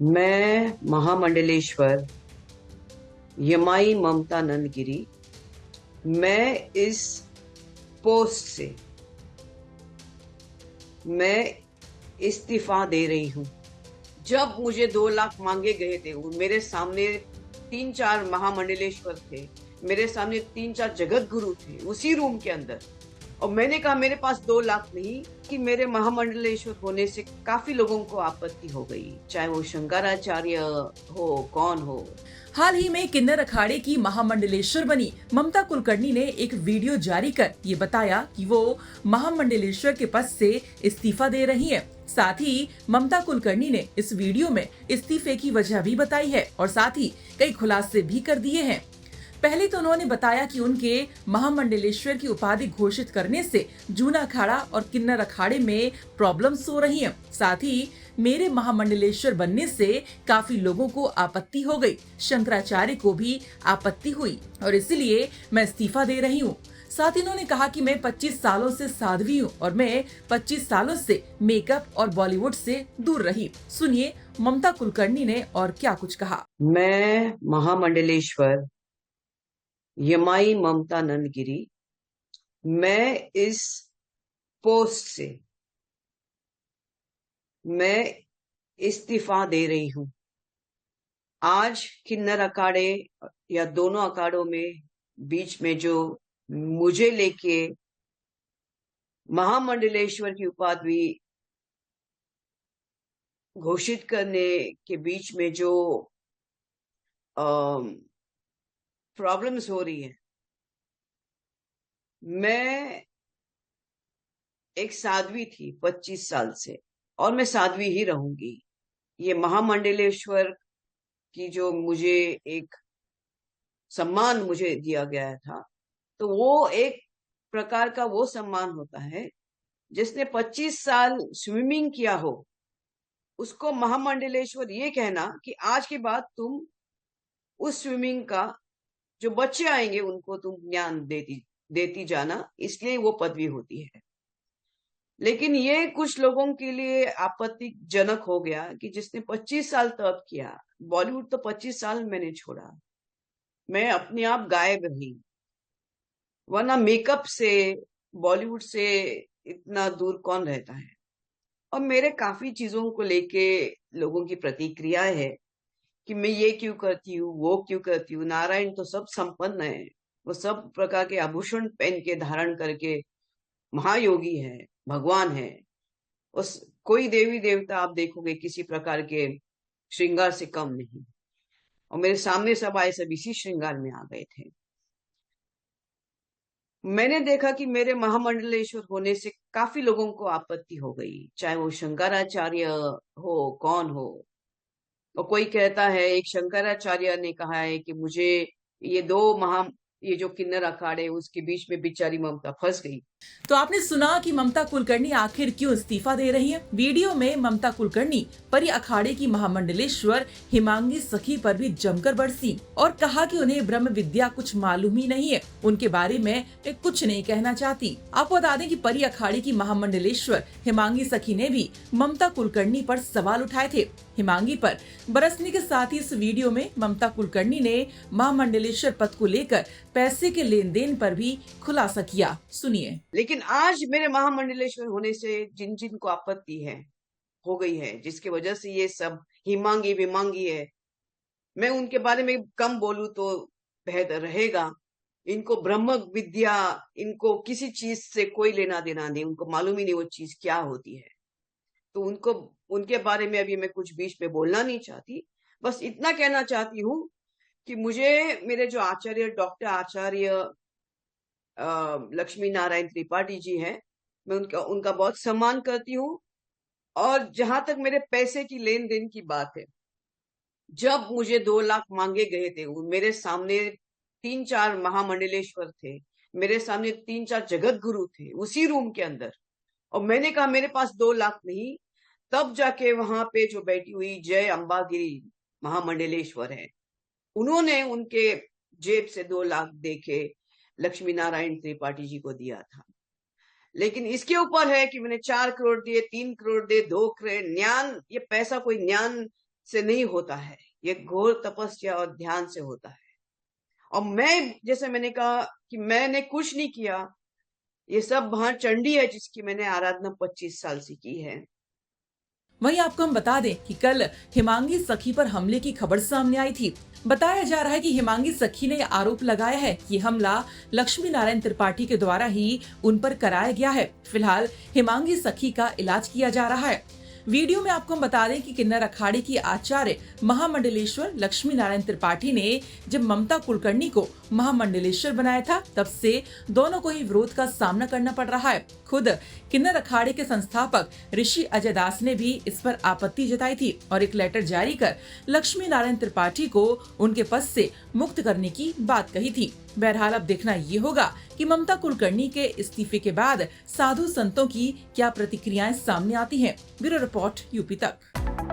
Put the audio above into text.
मैं महामंडलेश्वर यमाई ममता नंदगिरी। मैं इस पोस्ट से मैं इस्तीफा दे रही हूं। जब मुझे 2 लाख मांगे गए थे, मेरे सामने 3-4 महामंडलेश्वर थे, मेरे सामने 3-4 जगत गुरु थे उसी रूम के अंदर। और मैंने कहा मेरे पास 2 लाख नहीं, कि मेरे महामंडलेश्वर होने से काफी लोगों को आपत्ति हो गई, चाहे वो शंकराचार्य हो, कौन हो। हाल ही में किन्नर अखाड़े की महामंडलेश्वर बनी ममता कुलकर्णी ने एक वीडियो जारी कर ये बताया कि वो महामंडलेश्वर के पद से इस्तीफा दे रही हैं। साथ ही ममता कुलकर्णी ने इस वीडियो में इस्तीफे की वजह भी बताई है और साथ ही कई खुलासे भी कर दिए हैं। पहले तो उन्होंने बताया कि उनके महामंडलेश्वर की उपाधि घोषित करने से जूना अखाड़ा और किन्नर अखाड़े में प्रॉब्लम्स हो रही हैं। साथ ही मेरे महामंडलेश्वर बनने से काफी लोगों को आपत्ति हो गई, शंकराचार्य को भी आपत्ति हुई और इसलिए मैं इस्तीफा दे रही हूँ। साथ ही उन्होंने कहा कि मैं 25 सालों से साध्वी हूँ और मैं 25 सालों से मेकअप और बॉलीवुड से दूर रही। सुनिए ममता कुलकर्णी ने और क्या कुछ कहा। मैं महामंडलेश्वर यमाई ममता नंदगिरी, मैं इस पोस्ट से मैं इस्तीफा दे रही हूं। आज किन्नर अखाड़े या दोनों अखाड़ों में बीच में जो मुझे लेके महामंडलेश्वर की उपाधि घोषित करने के बीच में जो प्रॉब्लम्स हो रही है, मैं एक साध्वी थी 25 साल से और मैं साध्वी ही रहूंगी। ये महामंडलेश्वर की जो मुझे एक सम्मान मुझे दिया गया था, तो वो एक प्रकार का वो सम्मान होता है जिसने 25 साल स्विमिंग किया हो, उसको महामंडलेश्वर ये कहना कि आज के बाद तुम उस स्विमिंग का जो बच्चे आएंगे उनको तुम ज्ञान देती जाना, इसलिए वो पदवी होती है। लेकिन ये कुछ लोगों के लिए आपत्तिजनक हो गया कि जिसने 25 साल तप किया, बॉलीवुड तो 25 साल मैंने छोड़ा, मैं अपने आप गायब रही, वरना मेकअप से, बॉलीवुड से इतना दूर कौन रहता है। और मेरे काफी चीजों को लेके लोगों की प्रतिक्रिया है कि मैं ये क्यों करती हूँ, वो क्यों करती हूँ। नारायण तो सब संपन्न है, वो सब प्रकार के आभूषण पहन के धारण करके महायोगी है, भगवान है। उस कोई देवी देवता आप देखोगे किसी प्रकार के श्रृंगार से कम नहीं, और मेरे सामने सब आए, सब इसी श्रृंगार में आ गए थे। मैंने देखा कि मेरे महामंडलेश्वर होने से काफी लोगों को आपत्ति हो गई, चाहे वो शंकराचार्य हो, कौन हो। और कोई कहता है, एक शंकराचार्य ने कहा है कि मुझे ये जो किन्नर अखाड़े उसके बीच में बेचारी ममता फंस गई। तो आपने सुना कि ममता कुलकर्णी आखिर क्यों इस्तीफा दे रही हैं। वीडियो में ममता कुलकर्णी परी अखाड़े की महामंडलेश्वर हिमांगी सखी पर भी जमकर बरसी और कहा कि उन्हें ब्रह्म विद्या कुछ मालूम ही नहीं है, उनके बारे में वे कुछ नहीं कहना चाहती। आपको बता दें कि परी अखाड़े की महामंडलेश्वर हिमांगी सखी ने भी ममता कुलकर्णी पर सवाल उठाए थे। हिमांगी पर बरसने के साथ ही इस वीडियो में ममता कुलकर्णी ने महामंडलेश्वर पद को लेकर पैसे के लेन देन पर भी खुलासा किया। सुनिए। लेकिन आज मेरे महामंडलेश्वर होने से जिन जिन को आपत्ति है, हो गई है, जिसकी वजह से ये सब हिमांगी विमांगी है, मैं उनके बारे में कम बोलूं तो बेहतर रहेगा। इनको ब्रह्म विद्या, इनको किसी चीज से कोई लेना देना नहीं, उनको मालूम ही नहीं वो चीज क्या होती है। तो उनके बारे में अभी मैं कुछ बीच में बोलना नहीं चाहती। बस इतना कहना चाहती हूँ कि मुझे मेरे जो आचार्य, डॉक्टर आचार्य लक्ष्मी नारायण त्रिपाठी जी हैं, मैं उनका बहुत सम्मान करती हूँ। और जहां तक मेरे पैसे की लेन देन की बात है, जब मुझे 2 लाख मांगे गए थे, मेरे सामने 3-4 महामंडलेश्वर थे, मेरे सामने 3-4 जगत गुरु थे उसी रूम के अंदर। और मैंने कहा मेरे पास 2 लाख नहीं, तब जाके वहां पे जो बैठी हुई जय अंबागिरी महामंडलेश्वर है, उन्होंने उनके जेब से 2 लाख देके लक्ष्मी नारायण त्रिपाठी जी को दिया था। लेकिन इसके ऊपर है कि मैंने 4 करोड़ दिए, 3 करोड़ दिए, 2 करोड़ ज्ञान, ये पैसा कोई ज्ञान से नहीं होता है, ये घोर तपस्या और ध्यान से होता है। और मैं, जैसे मैंने कहा कि मैंने कुछ नहीं किया, ये सब वहां चंडी है जिसकी मैंने आराधना 25 साल से की है। वहीं आपको हम बता दें कि कल हिमांगी सखी पर हमले की खबर सामने आई थी। बताया जा रहा है कि हिमांगी सखी ने आरोप लगाया है कि हमला लक्ष्मी नारायण त्रिपाठी के द्वारा ही उन पर कराया गया है। फिलहाल हिमांगी सखी का इलाज किया जा रहा है। वीडियो में आपको हम बता दें कि किन्नर अखाड़े की आचार्य महामंडलेश्वर लक्ष्मी नारायण त्रिपाठी ने जब ममता कुलकर्णी को महामंडलेश्वर बनाया था, तब से दोनों को ही विरोध का सामना करना पड़ रहा है। खुद किन्नर अखाड़े के संस्थापक ऋषि अजय दास ने भी इस पर आपत्ति जताई थी और एक लेटर जारी कर लक्ष्मी नारायण त्रिपाठी को उनके पद से मुक्त करने की बात कही थी। बहरहाल अब देखना ये होगा कि ममता कुलकर्णी के इस्तीफे के बाद साधु संतों की क्या प्रतिक्रियाएं सामने आती हैं। ब्यूरो रिपोर्ट यूपी तक।